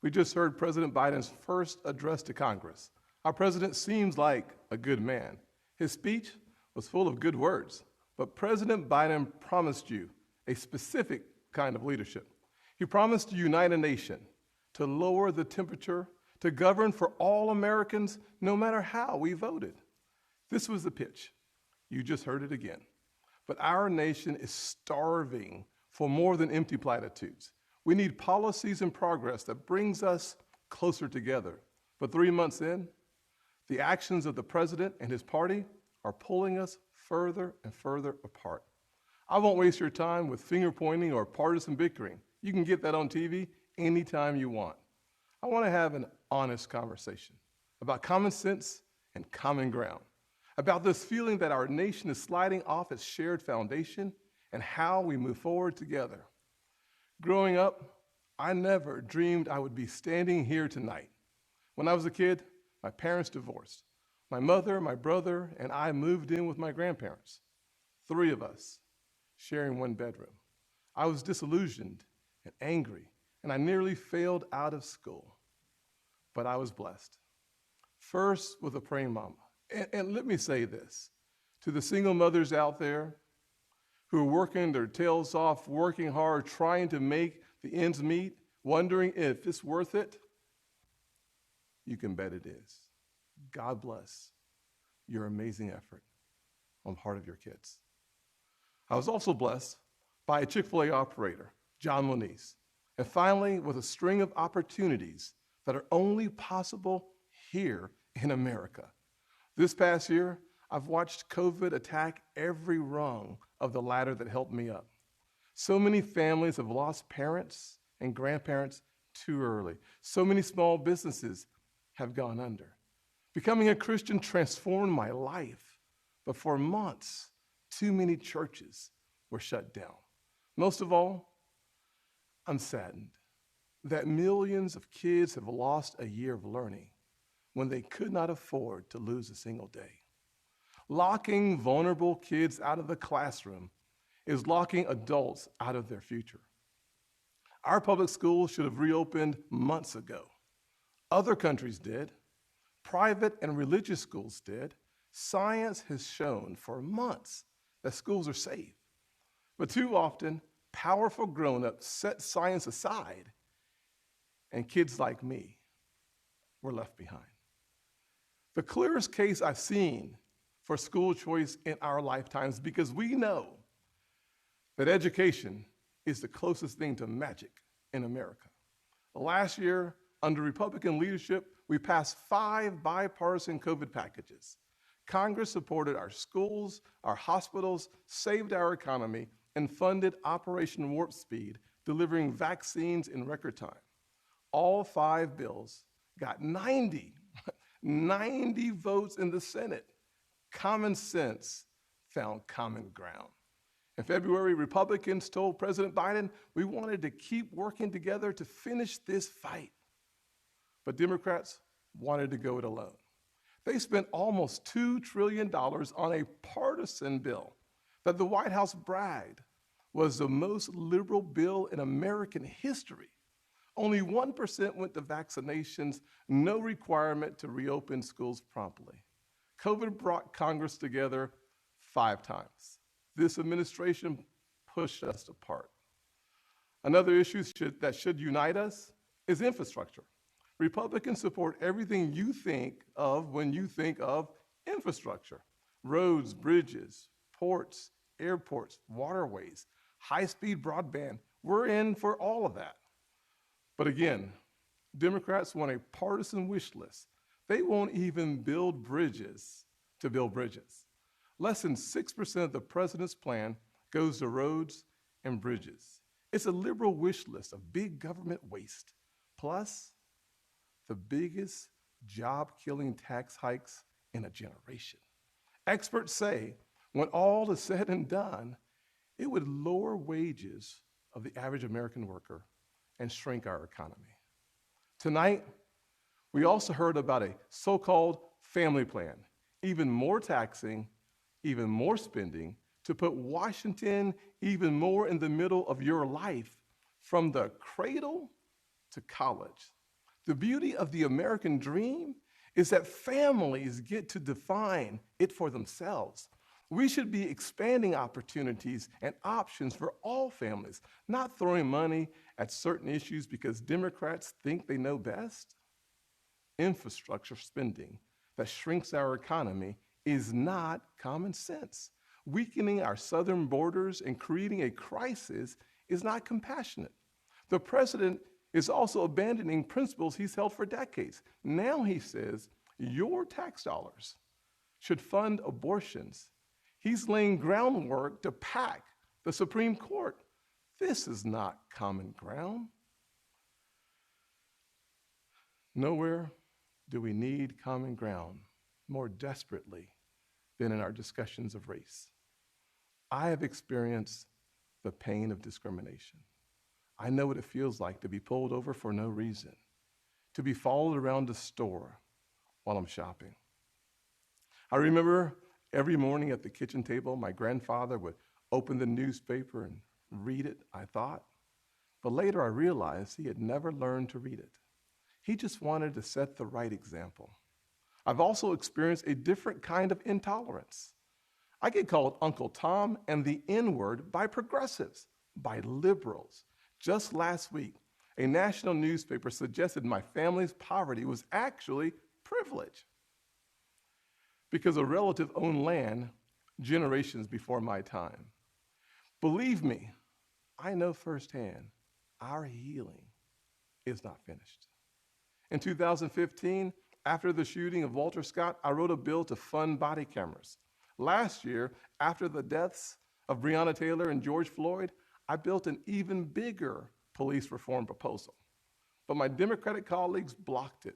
We just heard President Biden's first address to Congress. Our president seems like a good man. His speech was full of good words, but President Biden promised you a specific kind of leadership. He promised to unite a nation, to lower the temperature, to govern for all Americans, no matter how we voted. This was the pitch. You just heard it again. But our nation is starving for more than empty platitudes. We need policies and progress that brings us closer together. But 3 months in, the actions of the president and his party are pulling us further and further apart. I won't waste your time with finger pointing or partisan bickering. You can get that on TV anytime you want. I want to have an honest conversation about common sense and common ground, about this feeling that our nation is sliding off its shared foundation and how we move forward together. Growing up, I never dreamed I would be standing here tonight. When I was a kid, my parents divorced. My mother, my brother, and I moved in with my grandparents. 3 of us sharing one bedroom. I was disillusioned and angry, and I nearly failed out of school. But I was blessed. First, with a praying mama. And let me say this to the single mothers out there who are working their tails off, working hard, trying to make the ends meet, wondering if it's worth it. You can bet it is. God bless your amazing effort on the part of your kids. I was also blessed by a Chick-fil-A operator, John Moniz, and finally with a string of opportunities that are only possible here in America. This past year, I've watched COVID attack every rung of the ladder that helped me up. So many families have lost parents and grandparents too early. So many small businesses have gone under. Becoming a Christian transformed my life, but for months, too many churches were shut down. Most of all, I'm saddened that millions of kids have lost a year of learning when they could not afford to lose a single day. Locking vulnerable kids out of the classroom is locking adults out of their future. Our public schools should have reopened months ago. Other countries did. Private and religious schools did. Science has shown for months that schools are safe. But too often, powerful grown-ups set science aside, and kids like me were left behind. The clearest case I've seen for school choice in our lifetimes, because we know that education is the closest thing to magic in America. Last year, under Republican leadership, we passed 5 bipartisan COVID packages. Congress supported our schools, our hospitals, saved our economy, and funded Operation Warp Speed, delivering vaccines in record time. All 5 bills got 90 votes in the Senate. Common sense found common ground. In February, Republicans told President Biden we wanted to keep working together to finish this fight. But Democrats wanted to go it alone. They spent almost $2 trillion on a partisan bill that the White House bragged was the most liberal bill in American history. Only 1% went to vaccinations, no requirement to reopen schools promptly. COVID brought Congress together 5 times. This administration pushed us apart. Another issue that should unite us is infrastructure. Republicans support everything you think of when you think of infrastructure. Roads, bridges, ports, airports, waterways, high-speed broadband. We're in for all of that. But again, Democrats want a partisan wish list. They won't even build bridges to build bridges. Less than 6% of the president's plan goes to roads and bridges. It's a liberal wish list of big government waste, plus the biggest job-killing tax hikes in a generation. Experts say when all is said and done, it would lower wages of the average American worker and shrink our economy. Tonight, we also heard about a so-called family plan, even more taxing, even more spending, to put Washington even more in the middle of your life from the cradle to college. The beauty of the American dream is that families get to define it for themselves. We should be expanding opportunities and options for all families, not throwing money at certain issues because Democrats think they know best. Infrastructure spending that shrinks our economy is not common sense. Weakening our southern borders and creating a crisis is not compassionate. The president is also abandoning principles he's held for decades. Now he says your tax dollars should fund abortions. He's laying groundwork to pack the Supreme Court. This is not common ground. Nowhere do we need common ground more desperately than in our discussions of race. I have experienced the pain of discrimination. I know what it feels like to be pulled over for no reason, to be followed around the store while I'm shopping. I remember every morning at the kitchen table, my grandfather would open the newspaper and read it, I thought. But later I realized he had never learned to read it. He just wanted to set the right example. I've also experienced a different kind of intolerance. I get called Uncle Tom and the N-word by progressives, by liberals. Just last week, a national newspaper suggested my family's poverty was actually privilege because a relative owned land generations before my time. Believe me, I know firsthand our healing is not finished. In 2015, after the shooting of Walter Scott, I wrote a bill to fund body cameras. Last year, after the deaths of Breonna Taylor and George Floyd, I built an even bigger police reform proposal. But my Democratic colleagues blocked it.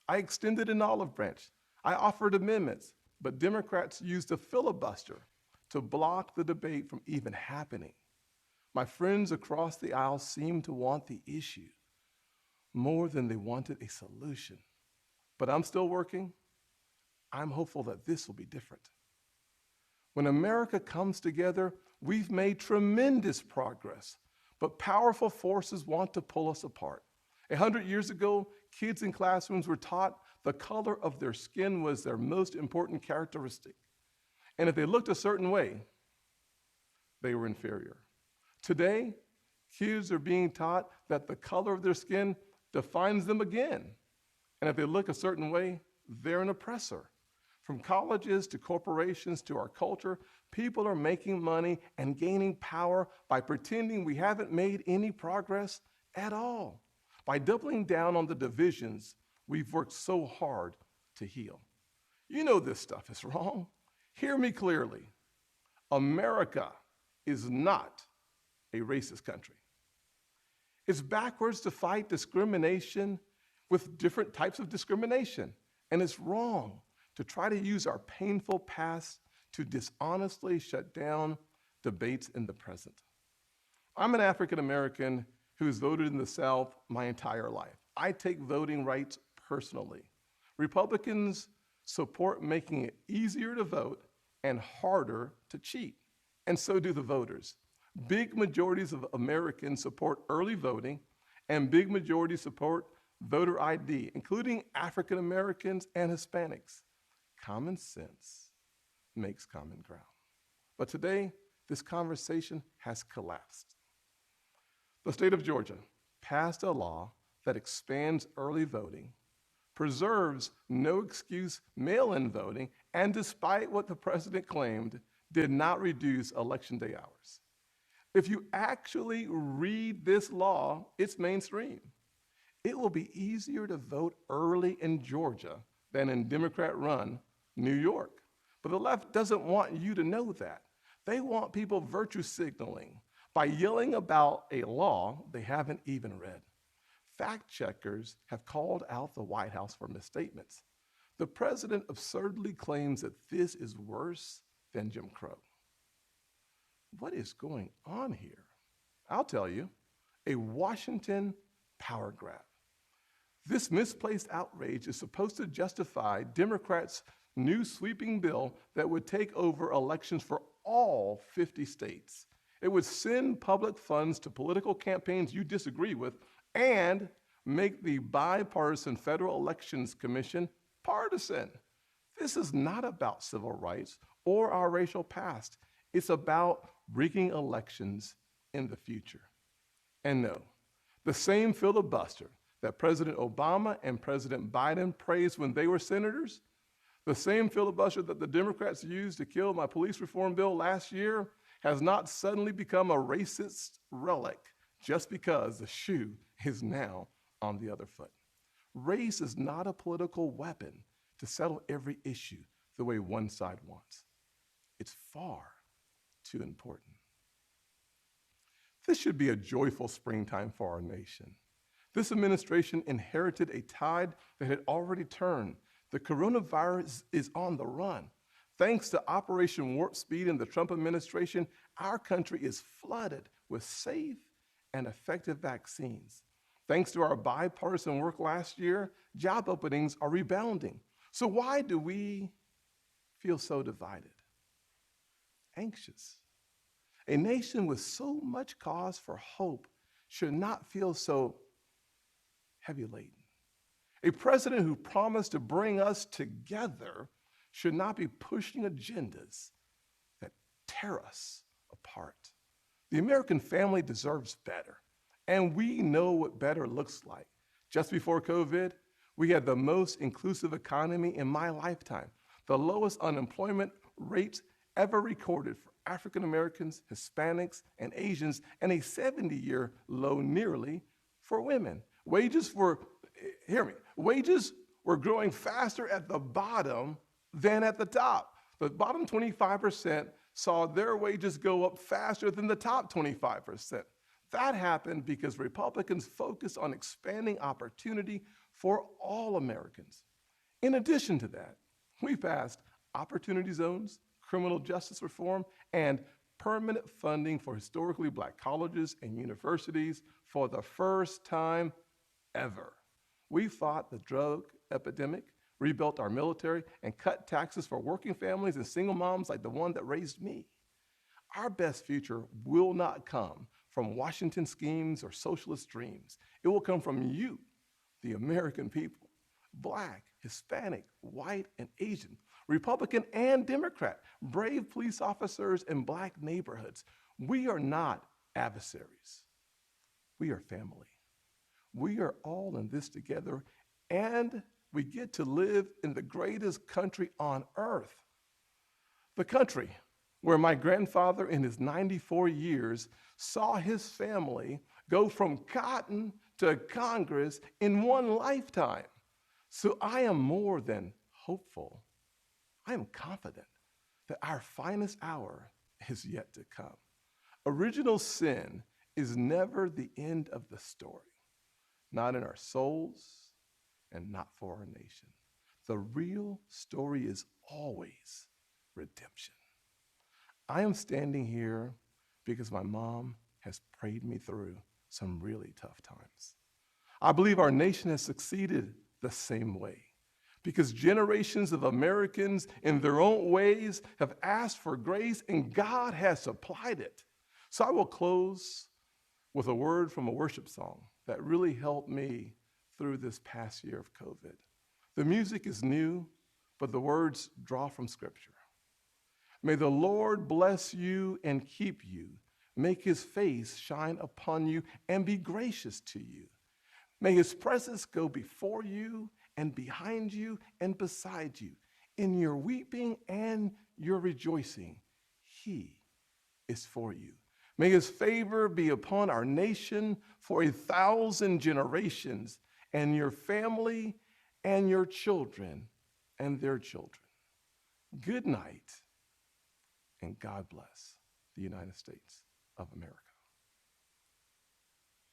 I extended an olive branch. I offered amendments, but Democrats used a filibuster to block the debate from even happening. My friends across the aisle seemed to want the issue more than they wanted a solution. But I'm still working. I'm hopeful that this will be different. When America comes together, we've made tremendous progress, but powerful forces want to pull us apart. 100 years ago, kids in classrooms were taught the color of their skin was their most important characteristic. And if they looked a certain way, they were inferior. Today, kids are being taught that the color of their skin defines them again. And if they look a certain way, they're an oppressor. From colleges to corporations to our culture, people are making money and gaining power by pretending we haven't made any progress at all, by doubling down on the divisions we've worked so hard to heal. You know this stuff is wrong. Hear me clearly. America is not a racist country. It's backwards to fight discrimination with different types of discrimination. And it's wrong to try to use our painful past to dishonestly shut down debates in the present. I'm an African American who has voted in the South my entire life. I take voting rights personally. Republicans support making it easier to vote and harder to cheat, and so do the voters. Big majorities of Americans support early voting, and big majorities support voter ID, including African Americans and Hispanics. Common sense makes common ground. But today, this conversation has collapsed. The state of Georgia passed a law that expands early voting, preserves no-excuse mail-in voting, and despite what the president claimed, did not reduce election day hours. If you actually read this law, it's mainstream. It will be easier to vote early in Georgia than in Democrat-run New York. But the left doesn't want you to know that. They want people virtue signaling by yelling about a law they haven't even read. Fact checkers have called out the White House for misstatements. The president absurdly claims that this is worse than Jim Crow. What is going on here? I'll tell you, a Washington power grab. This misplaced outrage is supposed to justify Democrats' new sweeping bill that would take over elections for all 50 states. It would send public funds to political campaigns you disagree with and make the bipartisan Federal Elections Commission partisan. This is not about civil rights or our racial past. It's about rigging elections in the future. And no, the same filibuster that President Obama and President Biden praised when they were senators, the same filibuster that the Democrats used to kill my police reform bill last year, has not suddenly become a racist relic just because the shoe is now on the other foot. Race is not a political weapon to settle every issue the way one side wants. It's far too important. This should be a joyful springtime for our nation. This administration inherited a tide that had already turned. The coronavirus is on the run. Thanks to Operation Warp Speed and the Trump administration, our country is flooded with safe and effective vaccines. Thanks to our bipartisan work last year, job openings are rebounding. So why do we feel so divided? Anxious. A nation with so much cause for hope should not feel so heavy laden. A president who promised to bring us together should not be pushing agendas that tear us apart. The American family deserves better, and we know what better looks like. Just before COVID, we had the most inclusive economy in my lifetime, the lowest unemployment rates ever recorded for African Americans, Hispanics, and Asians, and a 70-year low nearly for women. Wages were growing faster at the bottom than at the top. The bottom 25% saw their wages go up faster than the top 25%. That happened because Republicans focused on expanding opportunity for all Americans. In addition to that, we passed opportunity zones, criminal justice reform, and permanent funding for historically Black colleges and universities for the first time ever. We fought the drug epidemic, rebuilt our military, and cut taxes for working families and single moms like the one that raised me. Our best future will not come from Washington schemes or socialist dreams. It will come from you, the American people, Black, Hispanic, white, and Asian, Republican and Democrat, brave police officers in Black neighborhoods. We are not adversaries. We are family. We are all in this together, and we get to live in the greatest country on earth. The country where my grandfather in his 94 years saw his family go from cotton to Congress in one lifetime. So I am more than hopeful. I am confident that our finest hour is yet to come. Original sin is never the end of the story, not in our souls and not for our nation. The real story is always redemption. I am standing here because my mom has prayed me through some really tough times. I believe our nation has succeeded the same way because generations of Americans in their own ways have asked for grace and God has supplied it. So I will close with a word from a worship song that really helped me through this past year of COVID. The music is new, but the words draw from Scripture. May the Lord bless you and keep you, make his face shine upon you and be gracious to you. May his presence go before you and behind you and beside you. In your weeping and your rejoicing, he is for you. May his favor be upon our nation for 1,000 generations, and your family and your children and their children. Good night, and God bless the United States of America.